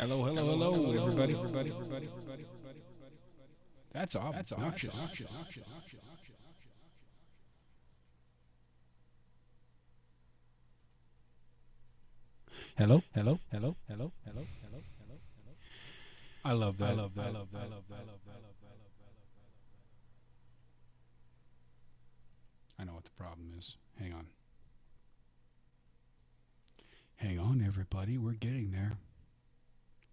Hello, hello, hello, everybody, everybody, everybody, everybody. That's obnoxious. Hello, hello, hello, hello, hello, hello, hello, hello. I love that. I love that. I love that. I love that. I love that. I know what the problem is. Hang on. Hang on, everybody. We're getting there.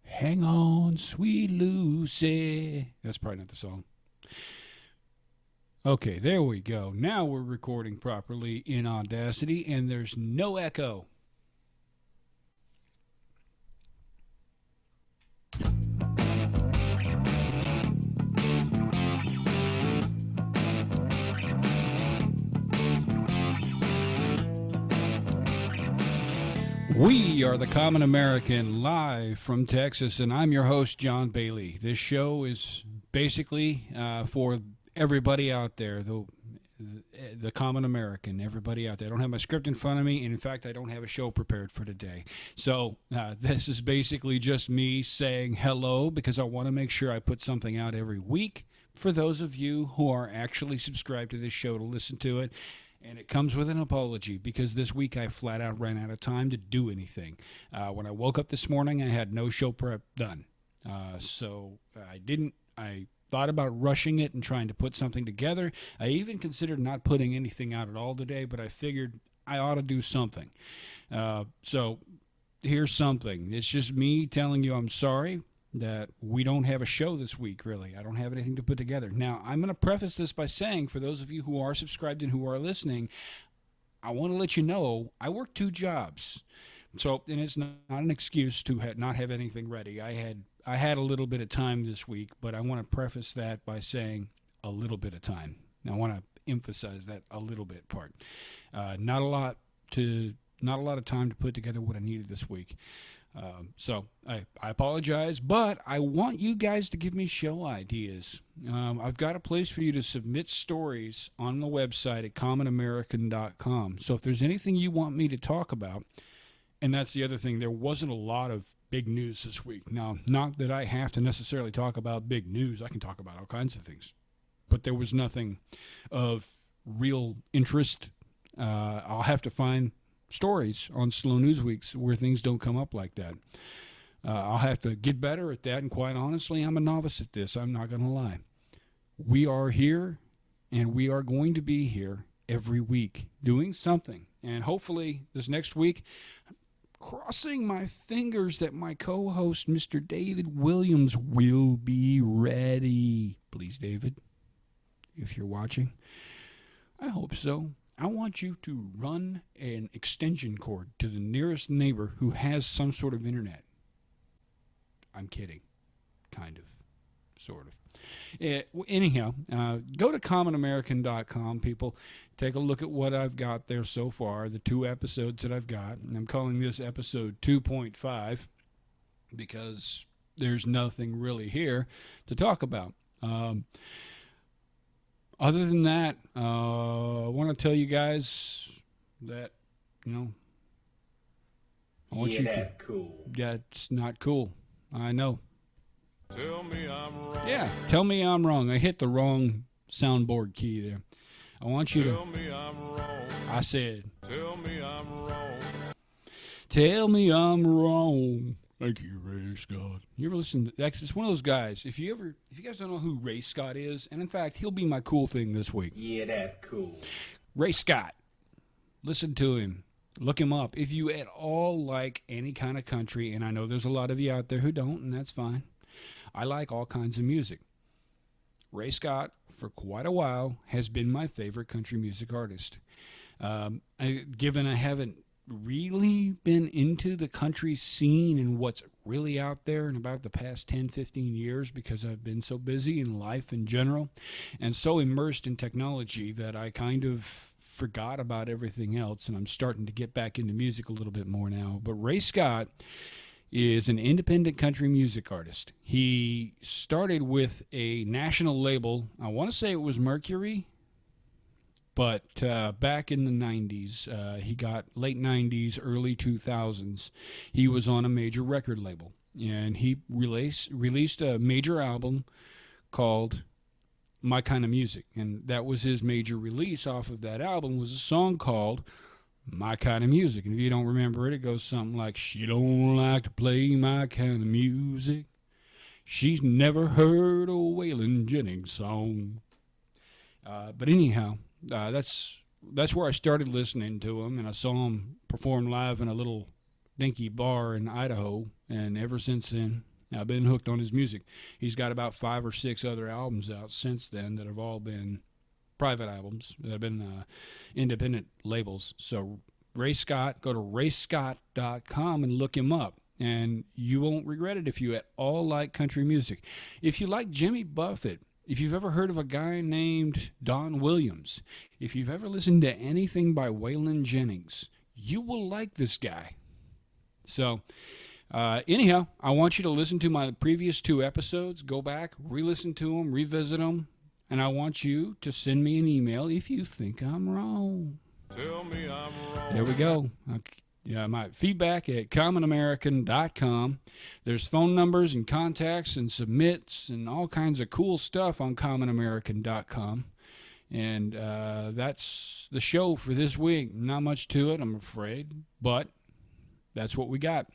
Hang on, sweet Lucy. That's probably not the song. Okay, there we go. Now we're recording properly in Audacity, and there's no echo. We are the Common American live from Texas, and I'm your host, John Bailey. This show is basically for everybody out there, the Common American, everybody out there. I don't have my script in front of me, and in fact, I don't have a show prepared for today. So this is basically just me saying hello because I want to make sure I put something out every week for those of you who are actually subscribed to this show to listen to it. And it comes with an apology because this week I flat out ran out of time to do anything. When I woke up this morning, I had no show prep done. So I thought about rushing it and trying to put something together. I even considered not putting anything out at all today, but I figured I ought to do something. So here's something. It's just me telling you I'm sorry that we don't have a show this week, really. I don't have anything to put together. Now, I'm going to preface this by saying, for those of you who are subscribed and who are listening, I want to let you know I work 2 jobs. So, and it's not an excuse to not have anything ready. I had a little bit of time this week, but I want to preface that by saying a little bit of time. Now, I want to emphasize that a little bit part. Not a lot of time to put together what I needed this week. So I apologize, but I want you guys to give me show ideas. I've got a place for you to submit stories on the website at commonamerican.com. So if there's anything you want me to talk about, and that's the other thing, there wasn't a lot of big news this week. Now, not that I have to necessarily talk about big news. I can talk about all kinds of things. But there was nothing of real interest. I'll have to find stories on slow news weeks where things don't come up like that. I'll have to get better at that, and quite honestly, I'm a novice at this. I'm not going to lie. We are here, and we are going to be here every week doing something. And hopefully this next week, crossing my fingers that my co-host, Mr. David Williams, will be ready. Please, David, if you're watching, I hope so. I want you to run an extension cord to the nearest neighbor who has some sort of internet. I'm kidding. Kind of. Sort of. Anyhow, go to commonamerican.com, people. Take a look at what I've got there so far, the 2 episodes that I've got. And I'm calling this episode 2.5 because there's nothing really here to talk about. Other than that, I want to tell you guys that, I want you to. Cool. That's not cool. I know. Tell me I'm wrong. Yeah, tell me I'm wrong. I hit the wrong soundboard key there. I want you to. Tell me I'm wrong. I said. Tell me I'm wrong. Tell me I'm wrong. Thank you, Ray Scott. You ever listen to that? It's one of those guys. If you guys don't know who Ray Scott is, and in fact, he'll be my cool thing this week. Yeah, that cool. Ray Scott. Listen to him. Look him up. If you at all like any kind of country, and I know there's a lot of you out there who don't, and that's fine. I like all kinds of music. Ray Scott, for quite a while, has been my favorite country music artist. Given I haven't really been into the country scene and what's really out there in about the past 10, 15 years because I've been so busy in life in general and so immersed in technology that I kind of forgot about everything else, and I'm starting to get back into music a little bit more now. But Ray Scott is an independent country music artist. He started with a national label. I want to say it was Mercury. But back in the 90s, he got late 90s, early 2000s, he was on a major record label. and he released a major album called My Kind of Music, and that was his major release. Off of that album was a song called My Kind of Music, and if you don't remember it, it goes something like, she don't like to play my kind of music, she's never heard a Waylon Jennings song. But anyhow, that's where I started listening to him, and I saw him perform live in a little dinky bar in Idaho, and ever since then, I've been hooked on his music. He's got about 5 or 6 other albums out since then that have all been private albums, that have been independent labels. So Ray Scott, go to rayscott.com and look him up, and you won't regret it if you at all like country music. If you like Jimmy Buffett, if you've ever heard of a guy named Don Williams, if you've ever listened to anything by Waylon Jennings, you will like this guy. So, anyhow, I want you to listen to my previous 2 episodes. Go back, re-listen to them, revisit them, and I want you to send me an email if you think I'm wrong. Tell me I'm wrong. There we go. My feedback at commonamerican.com. There's phone numbers and contacts and submits and all kinds of cool stuff on commonamerican.com. And that's the show for this week. Not much to it, I'm afraid, but that's what we got.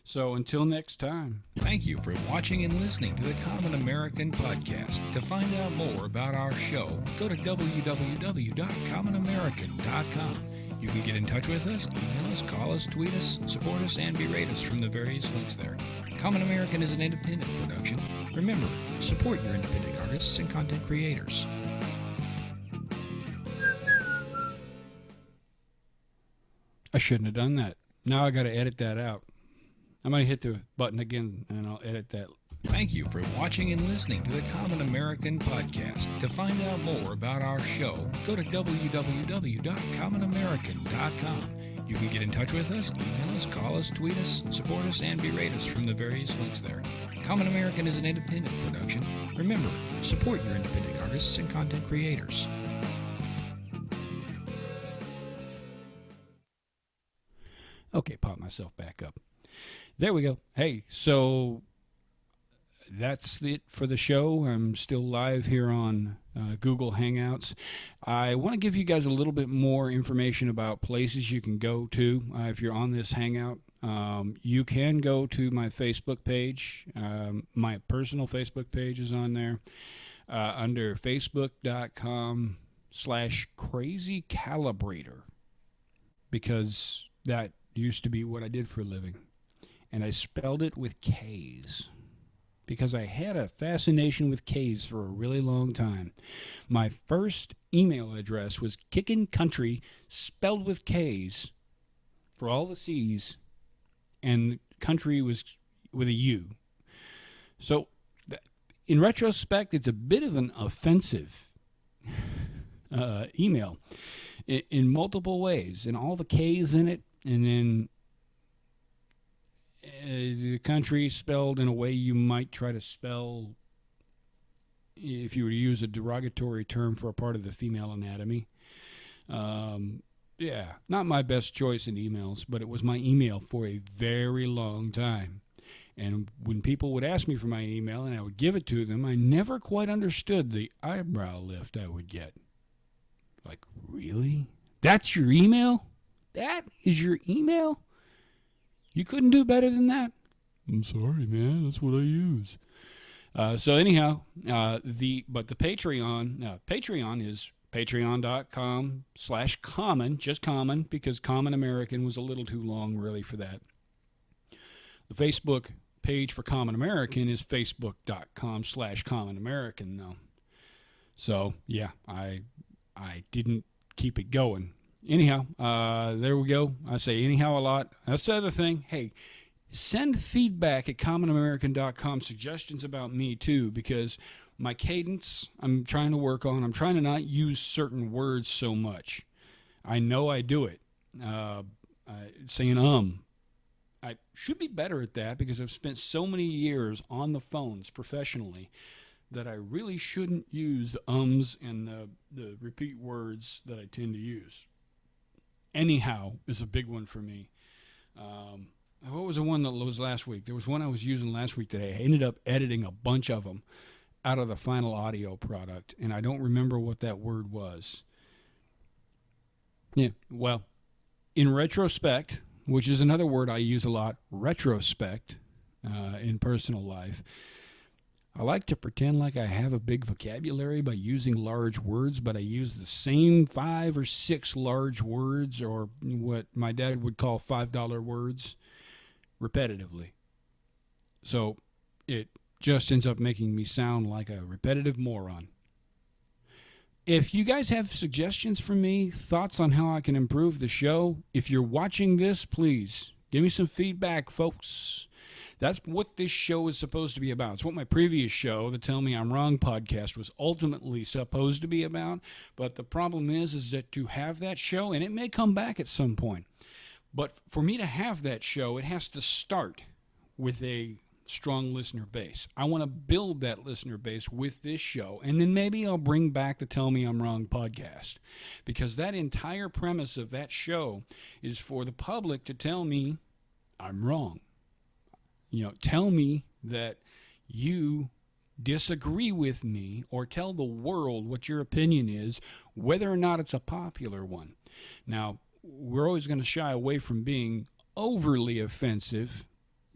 So until next time. Thank you for watching and listening to the Common American Podcast. To find out more about our show, go to www.commonamerican.com. You can get in touch with us, email us, call us, tweet us, support us, and berate us from the various links there. Common American is an independent production. Remember, support your independent artists and content creators. I shouldn't have done that. Now I got to edit that out. I'm going to hit the button again, and I'll edit that. Thank you for watching and listening to the Common American Podcast. To find out more about our show, go to www.commonamerican.com. You can get in touch with us, email us, call us, tweet us, support us, and berate us from the various links there. Common American is an independent production. Remember, support your independent artists and content creators. Okay, pop myself back up. There we go. Hey, so that's it for the show. I'm still live here on Google Hangouts. I want to give you guys a little bit more information about places you can go to if you're on this Hangout. You can go to my Facebook page. My personal Facebook page is on there under facebook.com/crazycalibrator, because that used to be what I did for a living. And I spelled it with K's because I had a fascination with K's for a really long time. My first email address was Kickin' Country, spelled with K's for all the C's, and country was with a U. So, in retrospect, it's a bit of an offensive email in multiple ways, and all the K's in it, and then the country spelled in a way you might try to spell if you were to use a derogatory term for a part of the female anatomy. Yeah, not my best choice in emails, but it was my email for a very long time. And when people would ask me for my email and I would give it to them, I never quite understood the eyebrow lift I would get. Like, really? That's your email? That is your email? You couldn't do better than that? I'm sorry, man. That's what I use. So anyhow, the Patreon is patreon.com/common, just common, because Common American was a little too long really for that. The Facebook page for Common American is facebook.com/Common American though. So yeah, I didn't keep it going. Anyhow, there we go. I say anyhow a lot. That's the other thing. Hey, send feedback at commonamerican.com, suggestions about me too, because my cadence I'm trying to work on. I'm trying to not use certain words so much. I know I do it. Saying I should be better at that because I've spent so many years on the phones professionally that I really shouldn't use the ums and the repeat words that I tend to use. Anyhow is a big one for me. What was the one that was last week? There was one I was using last week that I ended up editing a bunch of them out of the final audio product, and I don't remember what that word was. Yeah, well, in retrospect, which is another word I use a lot, retrospect, in personal life, I like to pretend like I have a big vocabulary by using large words, but I use the same 5 or 6 large words, or what my dad would call $5 words, repetitively. So it just ends up making me sound like a repetitive moron. If you guys have suggestions for me, thoughts on how I can improve the show, if you're watching this, please give me some feedback, folks. That's what this show is supposed to be about. It's what my previous show, the Tell Me I'm Wrong podcast, was ultimately supposed to be about. But the problem is that to have that show, and it may come back at some point, but for me to have that show, it has to start with a strong listener base. I want to build that listener base with this show, and then maybe I'll bring back the Tell Me I'm Wrong podcast, because that entire premise of that show is for the public to tell me I'm wrong. You know, tell me that you disagree with me, or tell the world what your opinion is, whether or not it's a popular one. Now, we're always going to shy away from being overly offensive.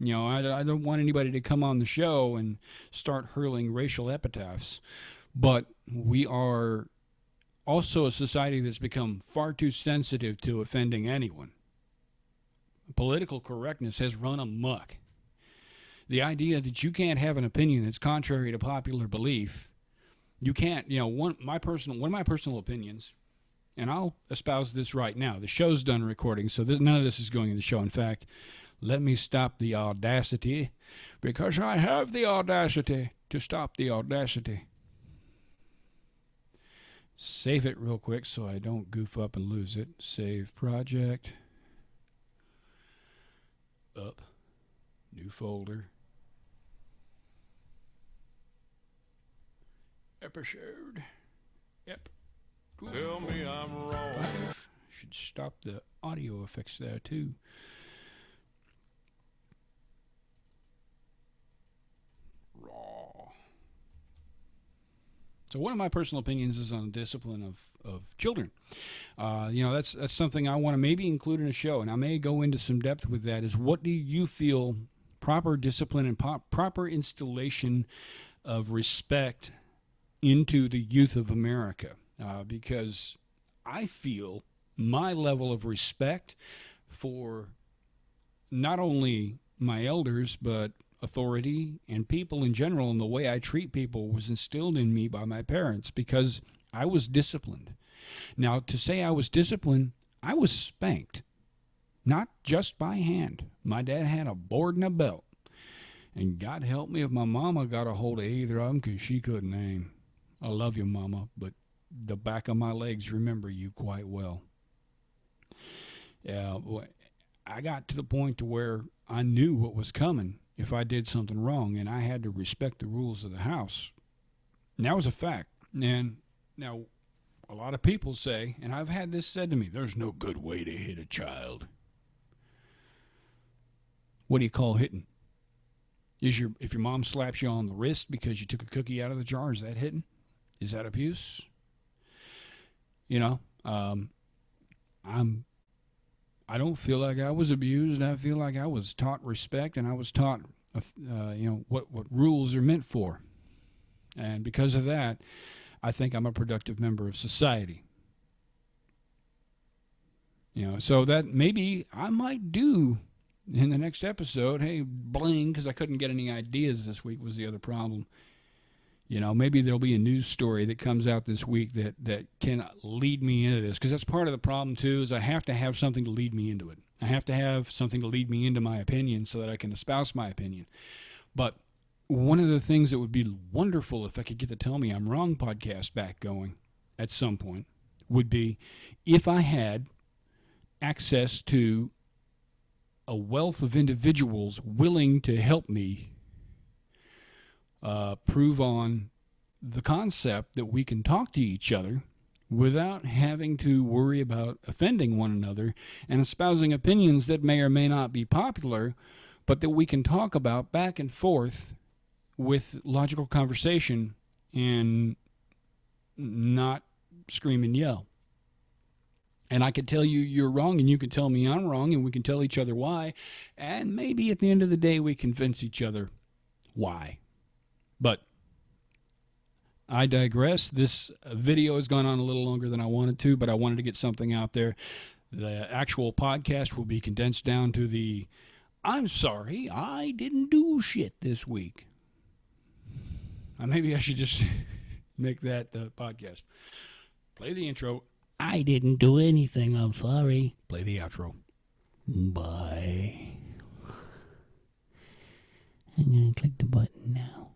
You know, I don't want anybody to come on the show and start hurling racial epitaphs, but we are also a society that's become far too sensitive to offending anyone. Political correctness has run amok. The idea that you can't have an opinion that's contrary to popular belief, you can't, you know, one of my personal opinions, and I'll espouse this right now. The show's done recording, so none of this is going in the show. In fact, let me stop the audacity, because I have the audacity to stop the audacity. Save it real quick so I don't goof up and lose it. Save project. Up. New folder. Episode. Yep. Tell me I'm wrong. Should stop the audio effects there too. Raw. So one of my personal opinions is on the discipline of children. You know, that's something I want to maybe include in a show, and I may go into some depth with that, is what do you feel proper discipline and proper installation of respect into the youth of America? Because I feel my level of respect for not only my elders, but authority and people in general, and the way I treat people was instilled in me by my parents, because I was disciplined. Now, to say I was disciplined, I was spanked, not just by hand. My dad had a board and a belt, and God help me if my mama got a hold of either of them, because she couldn't aim. I love you, Mama, but the back of my legs remember you quite well. Yeah, I got to the point to where I knew what was coming if I did something wrong, and I had to respect the rules of the house. And that was a fact. And now, a lot of people say, and I've had this said to me, there's no good way to hit a child. What do you call hitting? If your mom slaps you on the wrist because you took a cookie out of the jar, is that hitting? Is that abuse? You know, I don't feel like I was abused. I feel like I was taught respect, and I was taught, you know, what rules are meant for. And because of that, I think I'm a productive member of society. You know, so that maybe I might do in the next episode. Hey, bling, because I couldn't get any ideas this week was the other problem. You know, maybe there'll be a news story that comes out this week that can lead me into this, because that's part of the problem too, is I have to have something to lead me into it. I have to have something to lead me into my opinion so that I can espouse my opinion. But one of the things that would be wonderful if I could get the Tell Me I'm Wrong podcast back going at some point would be if I had access to a wealth of individuals willing to help me prove on the concept that we can talk to each other without having to worry about offending one another and espousing opinions that may or may not be popular, but that we can talk about back and forth with logical conversation and not scream and yell. And I could tell you you're wrong, and you can tell me I'm wrong, and we can tell each other why, and maybe at the end of the day we convince each other why. But I digress. This video has gone on a little longer than I wanted to, but I wanted to get something out there. The actual podcast will be condensed down to the I'm sorry, I didn't do shit this week. Maybe I should just make that the podcast. Play the intro. I didn't do anything, I'm sorry. Play the outro. Bye. I'm going to click the button now.